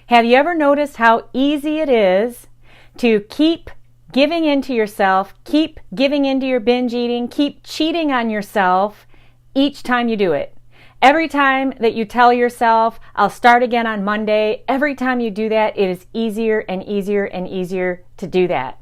Have you ever noticed how easy it is to keep giving into yourself, keep giving into your binge eating, keep cheating on yourself each time you do it? Every time that you tell yourself, I'll start again on Monday, every time you do that, it is easier and easier and easier to do that.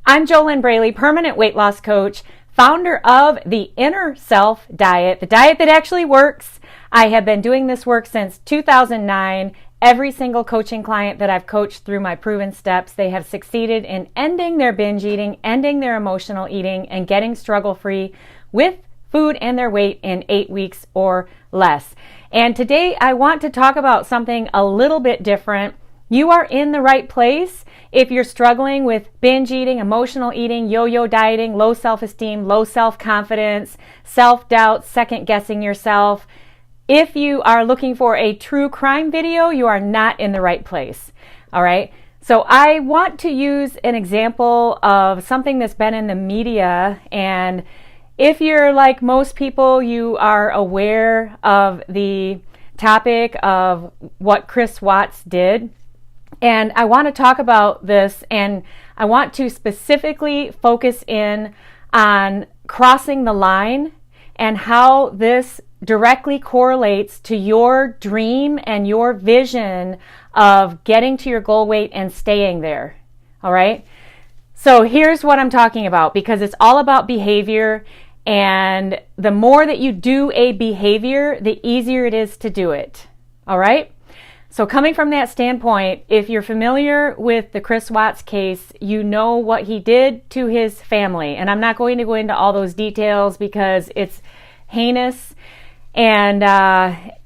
I'm JoLynn Braley, permanent weight loss coach, founder of the Inner Self Diet, the diet that actually works. I have been doing this work since 2009. Every single coaching client that I've coached through my proven steps, they have succeeded in ending their binge eating, ending their emotional eating, and getting struggle-free with food and their weight in 8 weeks or less. And today I want to talk about something a little bit different. You are in the right place if you're struggling with binge eating, emotional eating, yo-yo dieting, low self-esteem, low self-confidence, self-doubt, second-guessing yourself. If you are looking for a true crime video, you are not in the right place. All right? So I want to use an example of something that's been in the media, and if you're like most people, you are aware of the topic of what Chris Watts did. And I want to talk about this, and I want to specifically focus in on crossing the line and how this directly correlates to your dream and your vision of getting to your goal weight and staying there. All right? So here's what I'm talking about, because it's all about behavior, and the more that you do a behavior, the easier it is to do it. All right? So coming from that standpoint, if you're familiar with the Chris Watts case, you know what he did to his family. And I'm not going to go into all those details because it's heinous. And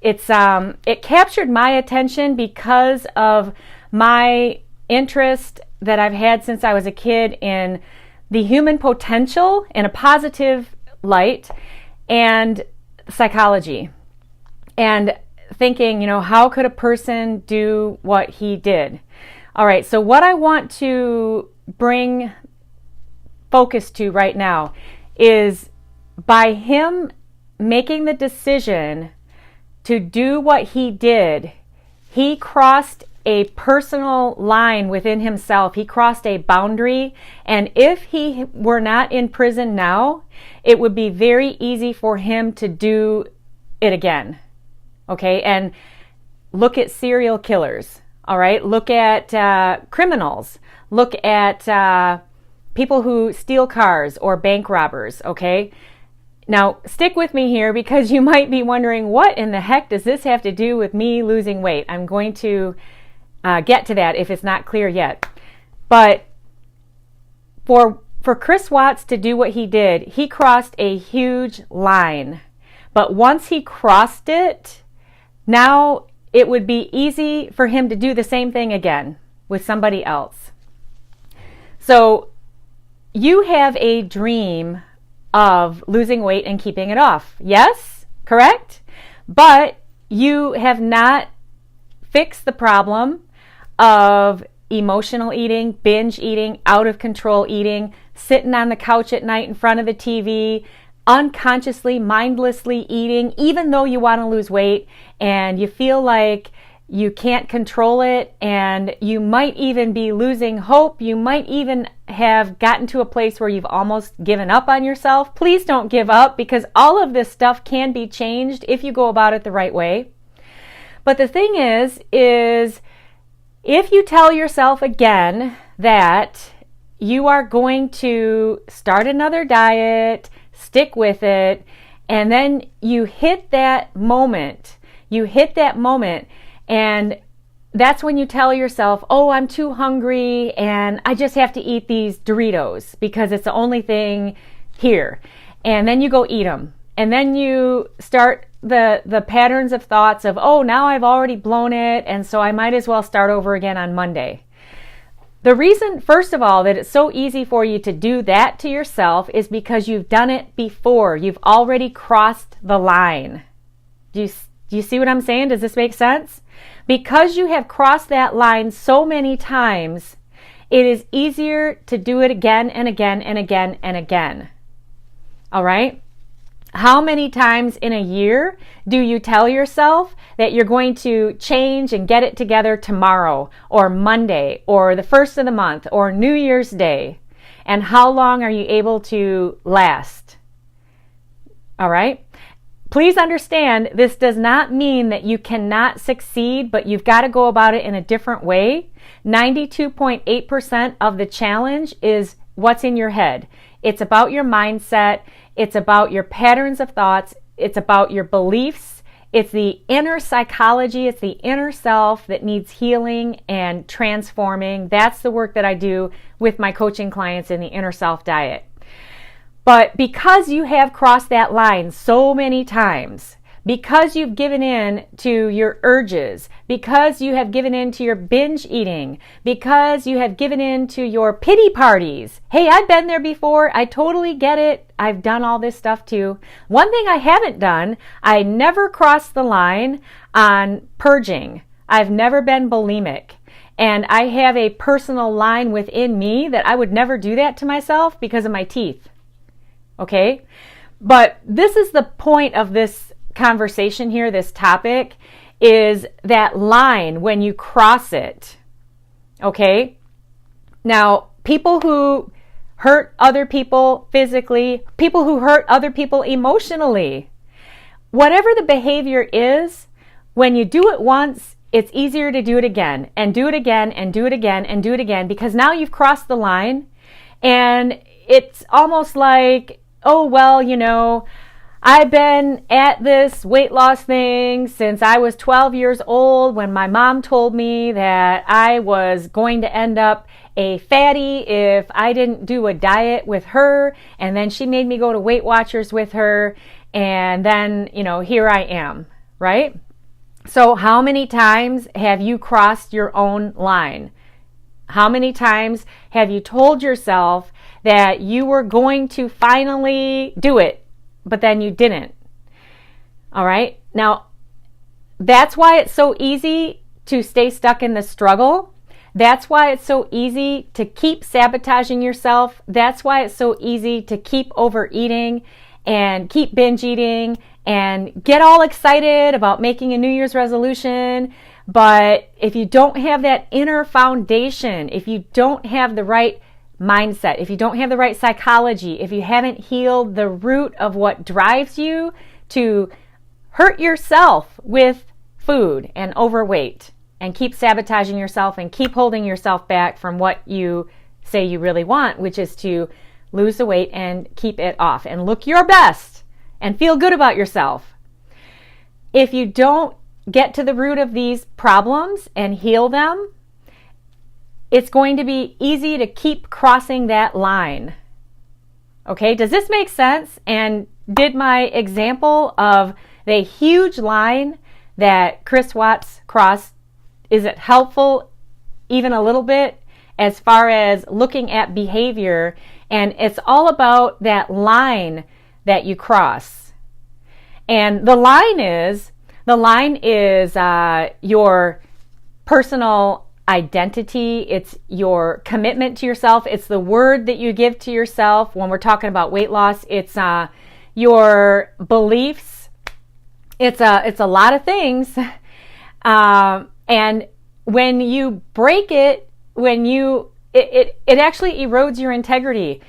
it captured my attention because of my interest that I've had since I was a kid in the human potential in a positive light and psychology. And thinking, how could a person do what he did? All right, so what I want to bring focus to right now is by him making the decision to do what he did, he crossed a personal line within himself. He crossed a boundary, and if he were not in prison now, it would be very easy for him to do it again. Okay, and look at serial killers, all right? Look at criminals. Look at people who steal cars or bank robbers, okay? Now, stick with me here because you might be wondering, what in the heck does this have to do with me losing weight? I'm going to get to that if it's not clear yet. But for Chris Watts to do what he did, he crossed a huge line. But once he crossed it, now it would be easy for him to do the same thing again with somebody else. So you have a dream of losing weight and keeping it off. Yes? Correct? But you have not fixed the problem of emotional eating, binge eating, out of control eating, sitting on the couch at night in front of the TV, unconsciously, mindlessly eating, even though you want to lose weight and you feel like you can't control it, and you might even be losing hope. You might even have gotten to a place where you've almost given up on yourself. Please don't give up, because all of this stuff can be changed if you go about it the right way. But the thing is if you tell yourself again that you are going to start another diet, stick with it, and then you hit that moment, and that's when you tell yourself, oh, I'm too hungry and I just have to eat these Doritos because it's the only thing here. And then you go eat them. And then you start the patterns of thoughts of, oh, now I've already blown it, and so I might as well start over again on Monday. The reason, first of all, that it's so easy for you to do that to yourself is because you've done it before. You've already crossed the line. Do you see what I'm saying? Does this make sense? Because you have crossed that line so many times, it is easier to do it again and again and again and again. All right? How many times in a year do you tell yourself that you're going to change and get it together tomorrow or Monday or the first of the month or New Year's Day? And how long are you able to last? All right? Please understand, this does not mean that you cannot succeed, but you've got to go about it in a different way. 92.8% of the challenge is what's in your head. It's about your mindset. It's about your patterns of thoughts. It's about your beliefs. It's the inner psychology. It's the inner self that needs healing and transforming. That's the work that I do with my coaching clients in the inner self diet. But because you have crossed that line so many times, because you've given in to your urges, because you have given in to your binge eating, because you have given in to your pity parties. Hey, I've been there before. I totally get it. I've done all this stuff too. One thing I haven't done, I never crossed the line on purging. I've never been bulimic. And I have a personal line within me that I would never do that to myself because of my teeth. Okay? But this is the point of this conversation here, this topic, is that line when you cross it. Okay? Now, people who hurt other people physically, people who hurt other people emotionally, whatever the behavior is, when you do it once, it's easier to do it again and do it again and do it again and do it again, because now you've crossed the line and it's almost like, oh, well, you know, I've been at this weight loss thing since I was 12 years old when my mom told me that I was going to end up a fatty if I didn't do a diet with her. And then she made me go to Weight Watchers with her. And then, you know, here I am, right? So how many times have you crossed your own line? How many times have you told yourself that you were going to finally do it, but then you didn't? All right. Now, that's why it's so easy to stay stuck in the struggle. That's why it's so easy to keep sabotaging yourself. That's why it's so easy to keep overeating and keep binge eating and get all excited about making a New Year's resolution. But if you don't have that inner foundation, if you don't have the right mindset, if you don't have the right psychology, if you haven't healed the root of what drives you to hurt yourself with food and overweight and keep sabotaging yourself and keep holding yourself back from what you say you really want, which is to lose the weight and keep it off and look your best and feel good about yourself. If you don't get to the root of these problems and heal them, it's going to be easy to keep crossing that line. Okay, does this make sense? And did my example of the huge line that Chris Watts crossed, is it helpful even a little bit as far as looking at behavior? And it's all about that line that you cross. And the line is your personal identity. It's your commitment to yourself. It's the word that you give to yourself when we're talking about weight loss. It's your beliefs. It's a lot of things. And when you break it, it actually erodes your integrity.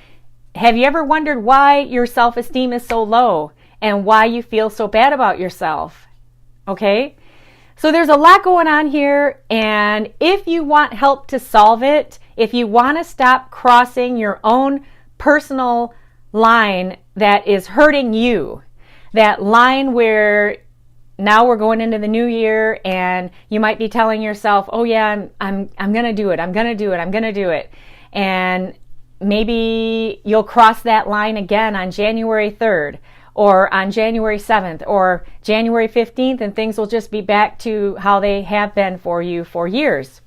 Have you ever wondered why your self-esteem is so low and why you feel so bad about yourself? Okay? So there's a lot going on here, and if you want help to solve it, if you want to stop crossing your own personal line that is hurting you, that line where now we're going into the new year and you might be telling yourself, oh yeah, I'm going to do it. I'm going to do it. I'm going to do it. And maybe you'll cross that line again on January 3rd. Or on January 7th or January 15th, and things will just be back to how they have been for you for years.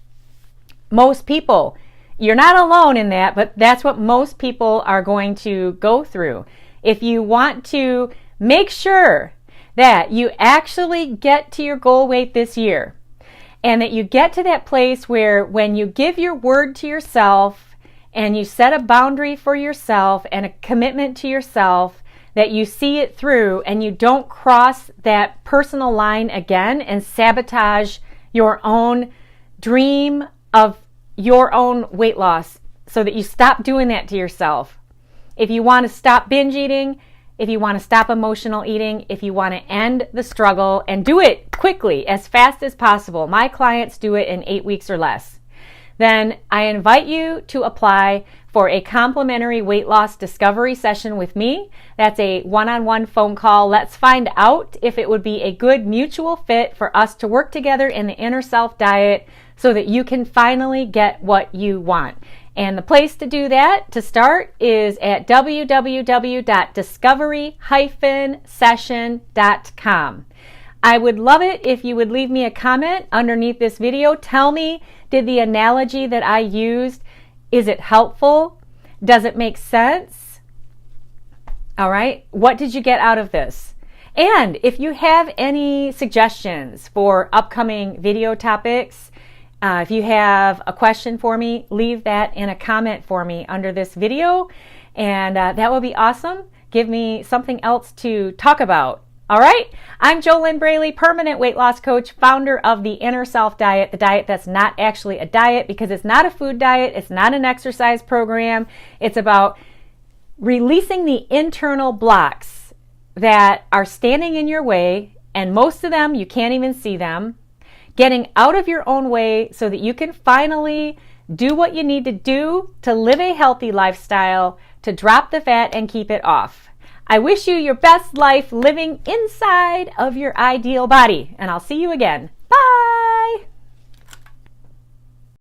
Most people, you're not alone in that, but that's what most people are going to go through. If you want to make sure that you actually get to your goal weight this year, and that you get to that place where when you give your word to yourself and you set a boundary for yourself and a commitment to yourself, that you see it through and you don't cross that personal line again and sabotage your own dream of your own weight loss, so that you stop doing that to yourself. If you want to stop binge eating, if you want to stop emotional eating, if you want to end the struggle and do it quickly, as fast as possible, my clients do it in 8 weeks or less, then I invite you to apply for a complimentary weight loss discovery session with me. That's a one-on-one phone call. Let's find out if it would be a good mutual fit for us to work together in the Inner Self Diet so that you can finally get what you want. And the place to do that, to start, is at www.discovery-session.com. I would love it if you would leave me a comment underneath this video. Tell me, did the analogy that I used, is it helpful? Does it make sense? All right, what did you get out of this? And if you have any suggestions for upcoming video topics, if you have a question for me, leave that in a comment for me under this video, and that would be awesome. Give me something else to talk about. All right, I'm JoLynn Braley, permanent weight loss coach, founder of the Inner Self Diet, the diet that's not actually a diet because it's not a food diet, it's not an exercise program. It's about releasing the internal blocks that are standing in your way, and most of them, you can't even see them. Getting out of your own way so that you can finally do what you need to do to live a healthy lifestyle, to drop the fat and keep it off. I wish you your best life living inside of your ideal body, and I'll see you again. Bye!